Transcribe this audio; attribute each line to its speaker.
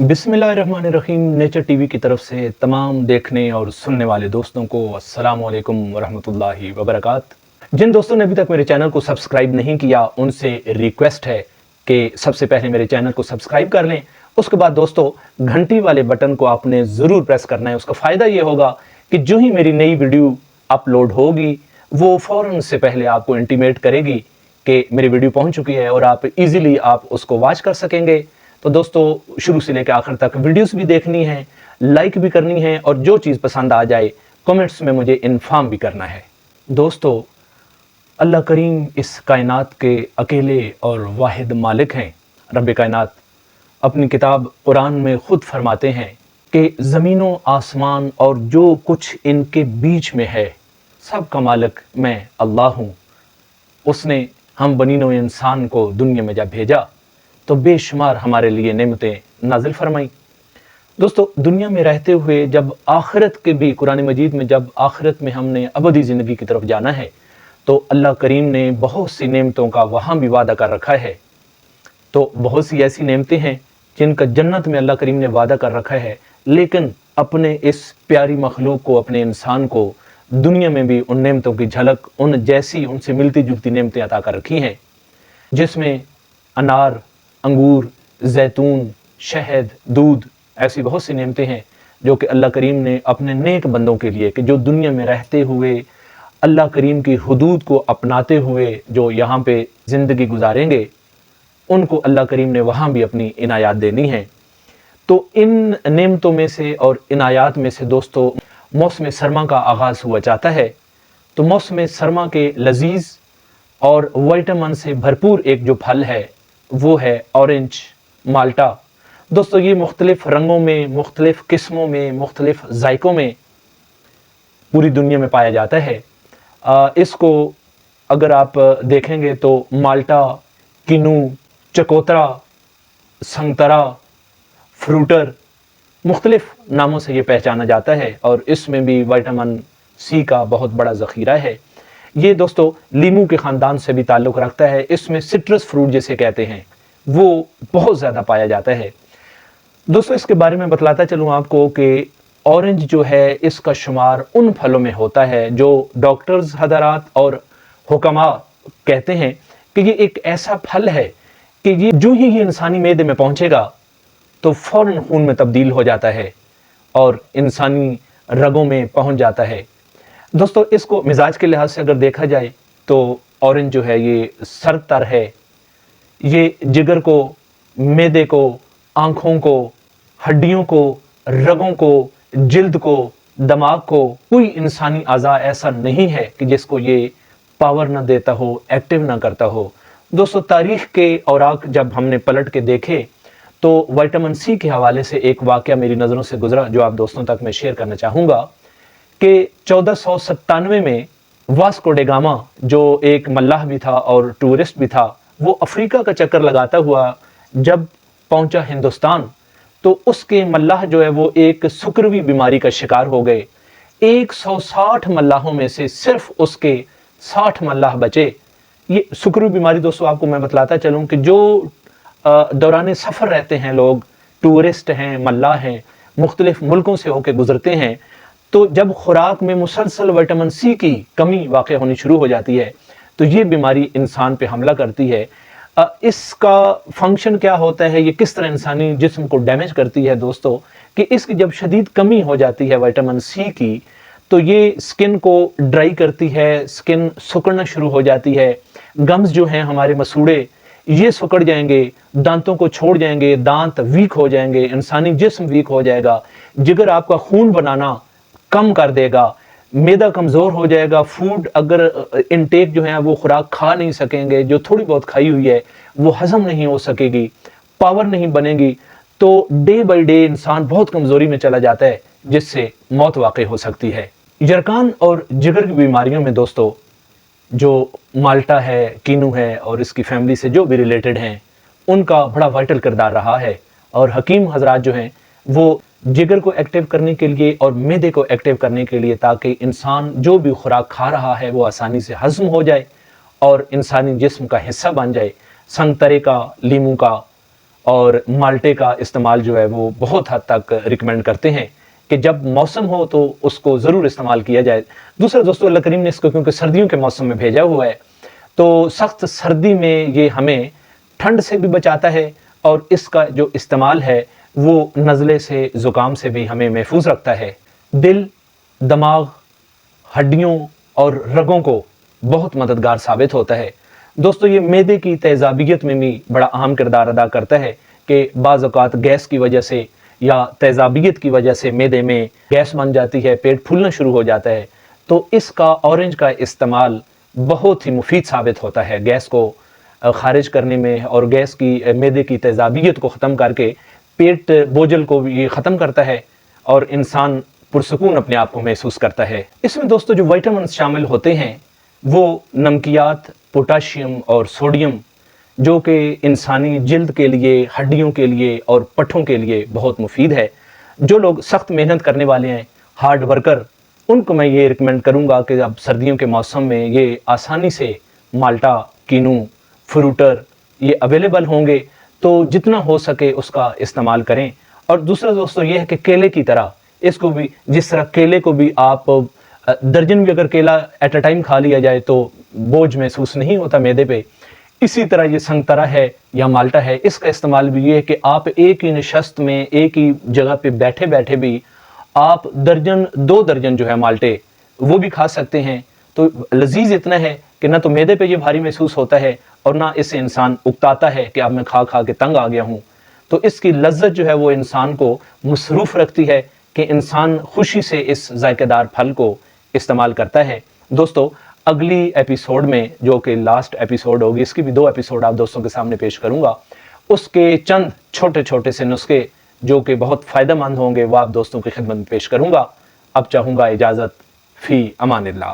Speaker 1: बिस्मिल्लाहिर्रहमानिर्रहीम। Nature TV की तरफ से तमाम देखने और सुनने वाले दोस्तों को अस्सलाम वालेकुम वरहमतुल्लाहि वबरकात। जिन दोस्तों ने अभी तक मेरे चैनल को सब्सक्राइब नहीं किया उनसे रिक्वेस्ट है कि सबसे पहले मेरे चैनल को सब्सक्राइब कर लें। उसके बाद दोस्तों घंटी वाले बटन को आपने ज़रूर प्रेस करना है। उसका फ़ायदा ये होगा कि जो ही मेरी नई वीडियो अपलोड होगी वो फ़ौरन से पहले आपको इंटीमेट करेगी कि मेरी वीडियो पहुंच चुकी है और आप इजीली आप उसको वॉच कर सकेंगे। तो दोस्तों शुरू से लेकर आखिर तक वीडियोस भी देखनी है, लाइक भी करनी है और जो चीज़ पसंद आ जाए कमेंट्स में मुझे इन्फॉर्म भी करना है। दोस्तों अल्लाह करीम इस कायनात के अकेले और वाहिद मालिक हैं। रब कायनात अपनी किताब कुरान में ख़ुद फरमाते हैं कि ज़मीनों आसमान और जो कुछ इनके बीच में है सब का मालिक मैं अल्लाह हूँ। उसने हम बनीनो इंसान को दुनिया में जब भेजा तो बेशुमार हमारे लिए नेमतें नाजिल फरमाई। दोस्तों दुनिया में रहते हुए जब आखिरत के भी कुरान मजीद में जब आखिरत में हमने अबदी ज़िंदगी की तरफ जाना है तो अल्लाह करीम ने बहुत सी नेमतों का वहाँ भी वादा कर रखा है। तो बहुत सी ऐसी नेमतें हैं जिनका जन्नत में अल्लाह करीम ने वादा कर रखा है, लेकिन अपने इस प्यारी मखलूक को, अपने इंसान को दुनिया में भी उन नेमतों की झलक, उन जैसी उनसे मिलती जुलती नेमतें अता कर रखी हैं, जिसमें अनार, अंगूर, जैतून, शहद, दूध, ऐसी बहुत सी नेमतें हैं जो कि अल्लाह करीम ने अपने नेक बंदों के लिए, कि जो दुनिया में रहते हुए अल्लाह करीम की हुदूद को अपनाते हुए जो यहाँ पे ज़िंदगी गुजारेंगे, उनको अल्लाह करीम ने वहाँ भी अपनी इनायात देनी है। तो इन नेमतों में से और इनायात में से दोस्तों मौसम सरमा का आगाज़ हुआ चाहता है। तो मौसम सरमा के लजीज़ और विटामिन से भरपूर एक जो फल है वो है ऑरेंज, माल्टा। दोस्तों ये मुख्तलिफ़ रंगों में, मुख्तलिफ़ किस्मों में, मुख्तलिफ़ जायकों में पूरी दुनिया में पाया जाता है। इसको अगर आप देखेंगे तो माल्टा, किनू, चकोतरा, संतरा, फ्रूटर, मुख्तलिफ़ नामों से ये पहचाना जाता है और इसमें भी विटामिन सी का बहुत बड़ा ज़ख़ीरा है। ये दोस्तों लीमू के ख़ानदान से भी ताल्लुक़ रखता है। इसमें सिट्रस फ्रूट जिसे कहते हैं वो बहुत ज़्यादा पाया जाता है। दोस्तों इसके बारे में बतलाता चलूँ आपको कि ऑरेंज जो है इसका शुमार उन फलों में होता है जो डॉक्टर्स हज़रात और हुक्मा कहते हैं कि ये एक ऐसा फल है कि ये जो ही ये इंसानी मैदे में पहुँचेगा तो फ़ौरन खून में तब्दील हो जाता है और इंसानी रगों में पहुँच जाता है। दोस्तों इसको मिजाज के लिहाज से अगर देखा जाए तो ऑरेंज जो है ये सरतर है। ये जिगर को, मैदे को, आँखों को, हड्डियों को, रगों को, जिल्द को, दिमाग को, कोई इंसानी अज़ा ऐसा नहीं है कि जिसको ये पावर ना देता हो, एक्टिव ना करता हो। दोस्तों तारीख़ के औराक जब हमने पलट के देखे तो विटामिन सी के हवाले से एक वाक़या मेरी नज़रों से गुज़रा जो आप दोस्तों तक मैं शेयर करना चाहूँगा कि 1497 में वास्को डे गामा जो एक मल्लाह भी था और टूरिस्ट भी था, वो अफ्रीका का चक्कर लगाता हुआ जब पहुंचा हिंदुस्तान तो उसके मल्लाह जो है वो एक सुकरवी बीमारी का शिकार हो गए। 160 मल्लाहों में से सिर्फ उसके 60 मल्लाह बचे। ये सुकरवी बीमारी दोस्तों आपको मैं बतलाता चलूँ कि जो दौरान सफ़र रहते हैं लोग, टूरिस्ट हैं, मल्लाह हैं, मुख्तलिफ़ मुल्कों से होकर गुज़रते हैं, तो जब खुराक में मुसलसल विटामिन सी की कमी वाक़ होनी शुरू हो जाती है तो ये बीमारी इंसान पे हमला करती है। इसका फंक्शन क्या होता है, ये किस तरह इंसानी जिस्म को डैमेज करती है दोस्तों, कि इसकी जब शदीद कमी हो जाती है विटामिन सी की तो ये स्किन को ड्राई करती है, स्किन सिकुड़ना शुरू हो जाती है। गम्स जो हैं हमारे मसूड़े ये सिकुड़ जाएंगे, दांतों को छोड़ जाएंगे, दांत वीक हो जाएंगे, इंसानी जिस्म वीक हो जाएगा, जिगर आपका खून बनाना कम कर देगा, मैदा कमज़ोर हो जाएगा, फूड अगर इनटेक जो है वो खुराक खा नहीं सकेंगे, जो थोड़ी बहुत खाई हुई है वो हज़म नहीं हो सकेगी, पावर नहीं बनेगी, तो डे बाई डे इंसान बहुत कमज़ोरी में चला जाता है जिससे मौत वाक़ई हो सकती है। यरकान और जिगर की बीमारियों में दोस्तों जो माल्टा है, कीनू है और इसकी फैमिली से जो भी रिलेटेड हैं उनका बड़ा वाइटल किरदार रहा है और हकीम हजरात जो हैं वो जिगर को एक्टिव करने के लिए और मैदे को एक्टिव करने के लिए, ताकि इंसान जो भी खुराक खा रहा है वो आसानी से हज़म हो जाए और इंसानी जिस्म का हिस्सा बन जाए, संतरे का, लीमू का, اور مالٹے کا استعمال جو ہے وہ بہت حد تک ریکمینڈ کرتے ہیں کہ جب موسم ہو تو اس کو ضرور استعمال کیا جائے۔ دوسرا دوستو، اللہ کریم نے اس کو کیونکہ سردیوں کے موسم میں بھیجا ہوا ہے، تو سخت سردی میں یہ ہمیں ٹھنڈ سے بھی بچاتا ہے، اور اس کا جو استعمال ہے وہ نزلے سے، زکام سے بھی ہمیں محفوظ رکھتا ہے۔ دل، دماغ، ہڈیوں اور رگوں کو بہت مددگار ثابت ہوتا ہے۔ دوستو، یہ معدے کی تیزابیت میں بھی بڑا اہم کردار ادا کرتا ہے کہ بعض اوقات گیس کی وجہ سے یا تیزابیت کی وجہ سے معدے میں گیس بن جاتی ہے، پیٹ پھولنا شروع ہو جاتا ہے، تو اس کا اورنج کا استعمال بہت ہی مفید ثابت ہوتا ہے گیس کو خارج کرنے میں، اور گیس کی معدے کی تیزابیت کو ختم کر کے پیٹ بوجھل کو بھی ختم کرتا ہے، اور انسان پرسکون اپنے آپ کو محسوس کرتا ہے۔ اس میں دوستو جو وائٹامنز شامل ہوتے ہیں وہ نمکیات، پوٹاشیم اور سوڈیم، جو کہ انسانی جلد کے لیے، ہڈیوں کے لیے اور پٹھوں کے لیے بہت مفید ہے۔ جو لوگ سخت محنت کرنے والے ہیں، ہارڈ ورکر، ان کو میں یہ ریکمینڈ کروں گا کہ اب سردیوں کے موسم میں یہ آسانی سے مالٹا، کینو، فروٹر یہ اویلیبل ہوں گے، تو جتنا ہو سکے اس کا استعمال کریں۔ اور دوسرا دوستو یہ ہے کہ کیلے کی طرح اس کو بھی، جس طرح کیلے کو بھی آپ درجن بھی اگر کیلا ایٹ اے ٹائم کھا لیا جائے تو بوجھ محسوس نہیں ہوتا معدے پہ، اسی طرح یہ سنگترا ہے یا مالٹا ہے، اس کا استعمال بھی یہ ہے کہ آپ ایک ہی نشست میں، ایک ہی جگہ پہ بیٹھے بیٹھے بھی آپ درجن، 2 درجن جو ہے مالٹے وہ بھی کھا سکتے ہیں۔ تو لذیذ اتنا ہے کہ نہ تو معدے پہ یہ بھاری محسوس ہوتا ہے، اور نہ اس سے انسان اکتاتا ہے کہ اب میں کھا کھا کے تنگ آ گیا ہوں۔ تو اس کی لذت جو ہے وہ انسان کو مصروف رکھتی ہے کہ انسان خوشی سے اس ذائقہ دار پھل کو استعمال کرتا ہے۔ دوستو، اگلی ایپیسوڈ میں جو کہ لاسٹ ایپیسوڈ ہوگی، اس کی بھی 2 ایپیسوڈ آپ دوستوں کے سامنے پیش کروں گا، اس کے چند چھوٹے چھوٹے سے نسخے جو کہ بہت فائدہ مند ہوں گے وہ آپ دوستوں کی خدمت میں پیش کروں گا۔ اب چاہوں گا اجازت، فی امان اللہ۔